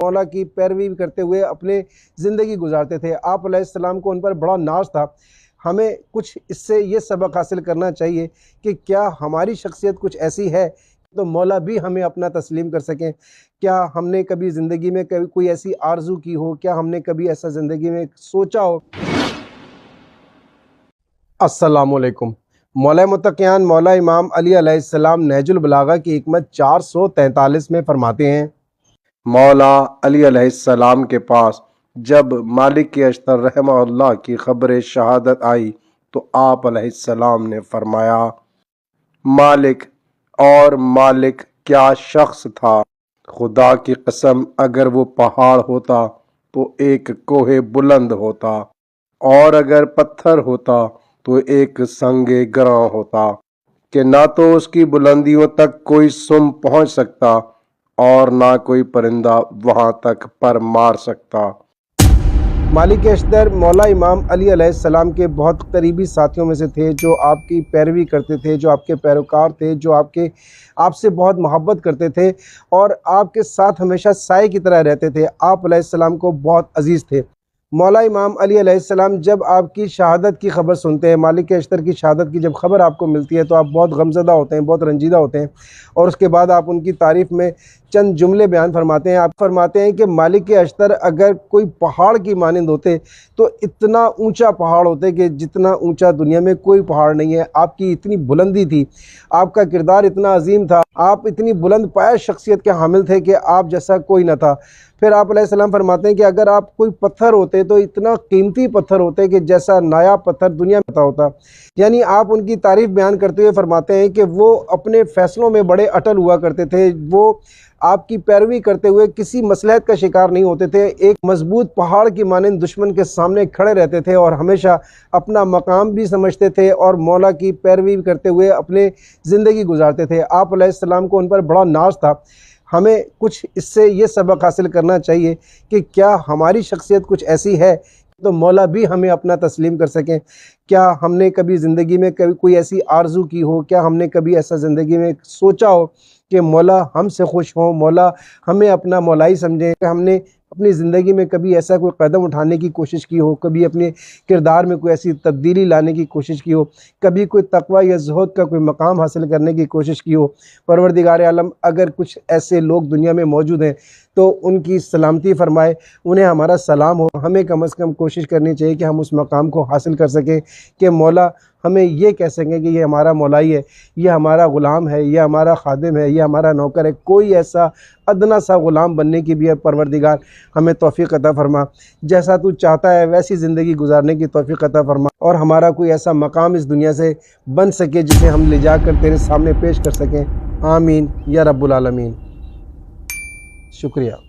مولا کی پیروی کرتے ہوئے اپنے زندگی گزارتے تھے۔ آپ علیہ السلام کو ان پر بڑا ناز تھا۔ ہمیں کچھ اس سے یہ سبق حاصل کرنا چاہیے کہ کیا ہماری شخصیت کچھ ایسی ہے تو مولا بھی ہمیں اپنا تسلیم کر سکیں۔ کیا ہم نے کبھی زندگی میں کوئی ایسی آرزو کی ہو، کیا ہم نے کبھی ایسا زندگی میں سوچا ہو؟ السلام علیکم۔ مولا متقیان مولا امام علی علیہ السلام نہج البلاغہ کی حکمت 443 میں فرماتے ہیں، مولا علی علیہ السلام کے پاس جب مالک اشتر رحمہ اللہ کی خبر شہادت آئی تو آپ علیہ السلام نے فرمایا، مالک اور مالک کیا شخص تھا، خدا کی قسم اگر وہ پہاڑ ہوتا تو ایک کوہ بلند ہوتا، اور اگر پتھر ہوتا تو ایک سنگ گراں ہوتا کہ نہ تو اس کی بلندیوں تک کوئی سم پہنچ سکتا اور نہ کوئی پرندہ وہاں تک پر مار سکتا۔ مالک اشتر مولا امام علی علیہ السلام کے بہت قریبی ساتھیوں میں سے تھے، جو آپ کی پیروی کرتے تھے، جو آپ کے پیروکار تھے، جو آپ سے بہت محبت کرتے تھے اور آپ کے ساتھ ہمیشہ سائے کی طرح رہتے تھے۔ آپ علیہ السلام کو بہت عزیز تھے۔ مولا امام علی علیہ السلام جب آپ کی شہادت کی خبر سنتے ہیں، مالک اشتر کی شہادت کی جب خبر آپ کو ملتی ہے تو آپ بہت غمزدہ ہوتے ہیں، بہت رنجیدہ ہوتے ہیں، اور اس کے بعد آپ ان کی تعریف میں چند جملے بیان فرماتے ہیں۔ آپ فرماتے ہیں کہ مالک اشتر اگر کوئی پہاڑ کی مانند ہوتے تو اتنا اونچا پہاڑ ہوتے کہ جتنا اونچا دنیا میں کوئی پہاڑ نہیں ہے۔ آپ کی اتنی بلندی تھی، آپ کا کردار اتنا عظیم تھا، آپ اتنی بلند پایہ شخصیت کے حامل تھے کہ آپ جیسا کوئی نہ تھا۔ پھر آپ علیہ السلام فرماتے ہیں کہ اگر آپ کوئی پتھر ہوتے تو اتنا قیمتی پتھر ہوتے کہ جیسا نایاب پتھر دنیا میں ہوتا۔ یعنی آپ ان کی تعریف بیان کرتے ہوئے فرماتے ہیں کہ وہ اپنے فیصلوں میں بڑے اٹل ہوا کرتے تھے، وہ آپ کی پیروی کرتے ہوئے کسی مصلحت کا شکار نہیں ہوتے تھے، ایک مضبوط پہاڑ کی مانند دشمن کے سامنے کھڑے رہتے تھے اور ہمیشہ اپنا مقام بھی سمجھتے تھے اور مولا کی پیروی کرتے ہوئے اپنے زندگی گزارتے تھے۔ آپ علیہ السلام کو ان پر بڑا ناز تھا۔ ہمیں کچھ اس سے یہ سبق حاصل کرنا چاہیے کہ کیا ہماری شخصیت کچھ ایسی ہے تو مولا بھی ہمیں اپنا تسلیم کر سکیں۔ کیا ہم نے کبھی زندگی میں کوئی ایسی آرزو کی ہو، کیا ہم نے کبھی ایسا زندگی میں سوچا ہو کہ مولا ہم سے خوش ہوں، مولا ہمیں اپنا مولائی سمجھیں۔ کہ ہم نے اپنی زندگی میں کبھی ایسا کوئی قدم اٹھانے کی کوشش کی ہو، کبھی اپنے کردار میں کوئی ایسی تبدیلی لانے کی کوشش کی ہو، کبھی کوئی تقوی یا زہد کا کوئی مقام حاصل کرنے کی کوشش کی ہو۔ پروردگار عالم اگر کچھ ایسے لوگ دنیا میں موجود ہیں تو ان کی سلامتی فرمائے، انہیں ہمارا سلام ہو۔ ہمیں کم از کم کوشش کرنی چاہیے کہ ہم اس مقام کو حاصل کر سکیں کہ مولا ہمیں یہ کہہ سکیں کہ یہ ہمارا مولائی ہے، یہ ہمارا غلام ہے، یہ ہمارا خادم ہے، یہ ہمارا نوکر ہے۔ کوئی ایسا ادنا سا غلام بننے کی بھی ہے پروردگار ہمیں توفیق عطا فرما، جیسا تو چاہتا ہے ویسی زندگی گزارنے کی توفیق عطا فرما، اور ہمارا کوئی ایسا مقام اس دنیا سے بن سکے جسے ہم لے جا کر تیرے سامنے پیش کر سکیں۔ آمین یا رب العالمین۔ شکریہ۔